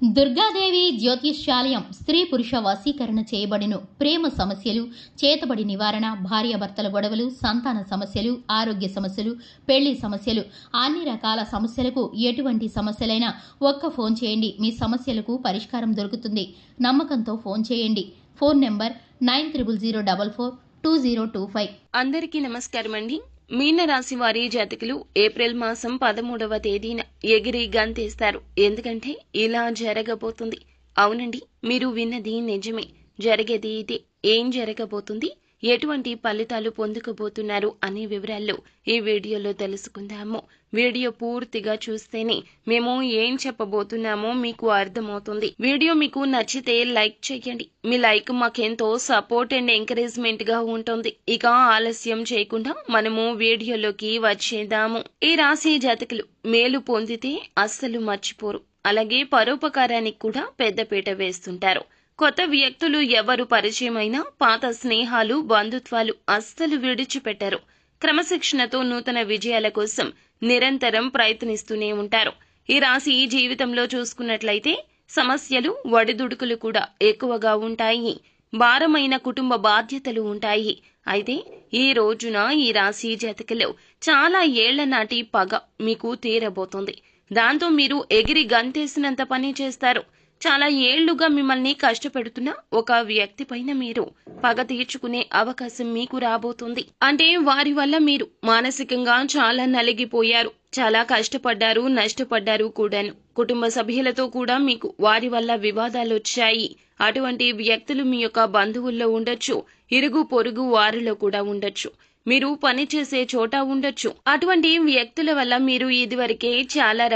దుర్గాదేవి జ్యోతిష్యాలయం స్త్రీ పురుష వశీకరణ చేయబడిను. ప్రేమ సమస్యలు, చేతబడి నివారణ, భార్యాభర్తల గొడవలు, సంతాన సమస్యలు, ఆరోగ్య సమస్యలు, పెళ్లి సమస్యలు, అన్ని రకాల సమస్యలకు ఎటువంటి సమస్యలైనా ఒక్క ఫోన్ చేయండి. మీ సమస్యలకు పరిష్కారం దొరుకుతుంది. నమ్మకంతో ఫోన్ చేయండి. Phone number 9000442025. అందరికీ నమస్కారం అండి. మీనరాశి వారి జాతకులు ఏప్రిల్ మాసం 13వ తేదీన ఎగిరి గంతేస్తారు. ఎందుకంటే ఇలా జరగబోతుంది. అవునండి, మీరు విన్నది నిజమే. జరిగేది ఇదే. ఏం జరగబోతుంది, ఎటువంటి ఫలితాలు పొందుకోబోతున్నారు అనే వివరాల్లో ఈ వీడియోలో తెలుసుకుందాము. వీడియో పూర్తిగా చూస్తేనే మేము ఏం చెప్పబోతున్నామో మీకు అర్థమవుతుంది. వీడియో మీకు నచ్చితే లైక్ చేయండి. మీ లైక్ మాకెంతో సపోర్ట్ అండ్ ఎంకరేజ్మెంట్ గా ఉంటుంది. ఇక ఆలస్యం చేయకుండా మనము వీడియోలోకి వచ్చేద్దాము. ఈ రాశి జాతకులు మేలు పొందితే అస్సలు మర్చిపోరు. అలాగే పరోపకారానికి కూడా పెద్దపీట వేస్తుంటారు. కొత్త వ్యక్తులు ఎవరు పరిచయమైనా పాత స్నేహాలు, బంధుత్వాలు అస్సలు విడిచిపెట్టారు. క్రమశిక్షణతో నూతన విజయాల కోసం నిరంతరం ప్రయత్నిస్తూనే ఉంటారు. ఈ రాశి జీవితంలో చూసుకున్నట్లయితే సమస్యలు, ఒడిదుడుకులు కూడా ఎక్కువగా ఉంటాయి. భారమైన కుటుంబ బాధ్యతలు ఉంటాయి. అయితే ఈ రోజున ఈ రాశి జాతకులు చాలా ఏళ్ల నాటి పగ మీకు తీరబోతుంది. దాంతో మీరు ఎగిరి గంతేసినంత పని చేస్తారు. చాలా ఏళ్లుగా మిమ్మల్ని కష్టపెడుతున్న ఒక వ్యక్తి పైన మీరు పగ తీర్చుకునే అవకాశం మీకు రాబోతుంది. అంటే వారి వల్ల మీరు మానసికంగా చాలా నలిగిపోయారు, చాలా కష్టపడ్డారు, నష్టపడ్డారు కూడాను. కుటుంబ సభ్యులతో కూడా మీకు వారి వల్ల వివాదాలు వచ్చాయి. అటువంటి వ్యక్తులు మీ యొక్క బంధువుల్లో ఉండొచ్చు, ఇరుగు పొరుగు వారిలో కూడా ఉండొచ్చు, మీరు పనిచేసే చోట ఉండొచ్చు. అటువంటి వ్యక్తుల వల్ల మీరు ఇదివరకే చాలా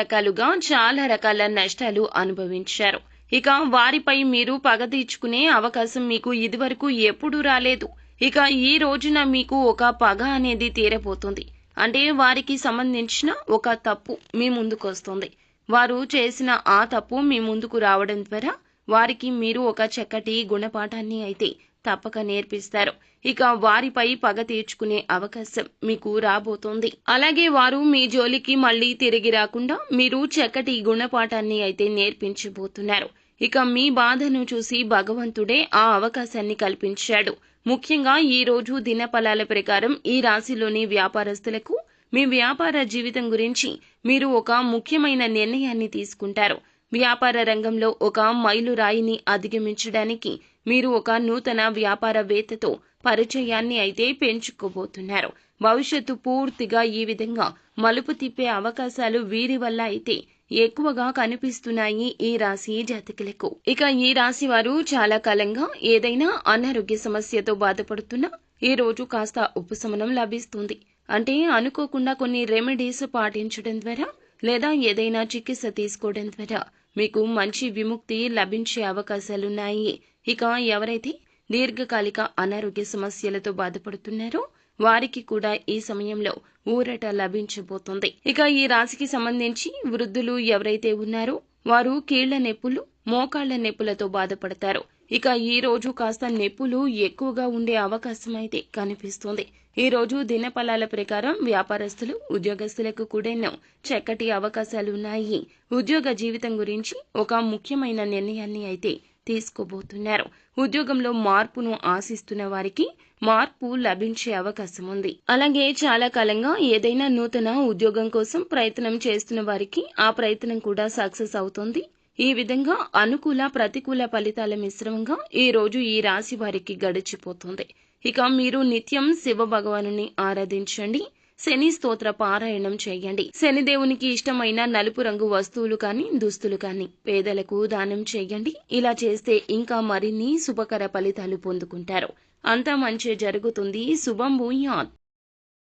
రకాల నష్టాలు అనుభవించారు. ఇక వారిపై మీరు పగ తీర్చుకునే అవకాశం మీకు ఇదివరకు ఎప్పుడూ రాలేదు. ఇక ఈ రోజున మీకు ఒక పగ అనేది తీరబోతుంది. అంటే వారికి సంబంధించిన ఒక తప్పు మీ ముందుకొస్తుంది. వారు చేసిన ఆ తప్పు మీ ముందుకు రావడం ద్వారా వారికి మీరు ఒక చక్కటి గుణపాఠాన్ని అయితే తప్పక నేర్పిస్తారు. ఇక వారిపై పగ తీర్చుకునే అవకాశం మీకు రాబోతోంది. అలాగే వారు మీ జోలికి మళ్లీ తిరిగి రాకుండా మీరు చక్కటి గుణపాఠాన్ని అయితే నేర్పించబోతున్నారు. ఇక మీ బాధను చూసి భగవంతుడే ఆ అవకాశాన్ని కల్పించాడు. ముఖ్యంగా ఈ రోజు దినఫలాల ప్రకారం ఈ రాశిలోని వ్యాపారస్తులకు మీ వ్యాపార జీవితం గురించి మీరు ఒక ముఖ్యమైన నిర్ణయాన్ని తీసుకుంటారు. వ్యాపార రంగంలో ఒక మైలురాయిని అధిగమించడానికి మీరు ఒక నూతన వ్యాపారవేత్తతో పరిచయాన్ని అయితే పెంచుకోబోతున్నారు. భవిష్యత్తు పూర్తిగా ఈ విధంగా మలుపు తిప్పే అవకాశాలు వీరి వల్ల అయితే ఎక్కువగా కనిపిస్తున్నాయి ఈ రాశి జాతకులకు. ఇక ఈ రాశి వారు చాలా కాలంగా ఏదైనా అనారోగ్య సమస్యతో బాధపడుతున్నా ఈ రోజు కాస్త ఉపశమనం లభిస్తుంది. అంటే అనుకోకుండా కొన్ని రెమెడీస్ పాటించడం ద్వారా లేదా ఏదైనా చికిత్స తీసుకోవడం ద్వారా మీకు మంచి విముక్తి లభించే అవకాశాలున్నాయి. ఇక ఎవరైతే దీర్ఘకాలిక అనారోగ్య సమస్యలతో బాధపడుతున్నారో వారికి కూడా ఈ సమయంలో ఊరట లభించబోతుంది. ఇక ఈ రాశికి సంబంధించి వృద్ధులు ఎవరైతే ఉన్నారో వారు కీళ్ల నొప్పులు, మోకాళ్ల నొప్పులతో బాధపడతారు. ఇక ఈ రోజు కాస్త నొప్పులు ఎక్కువగా ఉండే అవకాశం అయితే కనిపిస్తుంది. ఈ రోజు దినఫలాల ప్రకారం వ్యాపారస్తులు, ఉద్యోగస్తులకు కూడా చక్కటి అవకాశాలున్నాయి. ఉద్యోగ జీవితం గురించి ఒక ముఖ్యమైన నిర్ణయాన్ని అయితే తీసుకోబోతున్నారు. ఉద్యోగంలో మార్పును ఆశిస్తున్న వారికి మార్పు లభించే అవకాశం ఉంది. అలాగే చాలా కాలంగా ఏదైనా నూతన ఉద్యోగం కోసం ప్రయత్నం చేస్తున్న వారికి ఆ ప్రయత్నం కూడా సక్సెస్ అవుతుంది. ఈ విధంగా అనుకూల, ప్రతికూల ఫలితాల మిశ్రమంగా ఈ రోజు ఈ రాశి వారికి గడిచిపోతుంది. ఇక మీరు నిత్యం శివ భగవానుని ఆరాధించండి. శని స్తోత్ర పారాయణం చేయండి. శనిదేవునికి ఇష్టమైన నలుపు రంగు వస్తువులు కానీ, దుస్తులు కానీ పేదలకు దానం చేయండి. ఇలా చేస్తే ఇంకా మరిన్ని శుభకర ఫలితాలు పొందుకుంటారు. అంతా మంచి జరుగుతుంది. శుభం భూయాత్.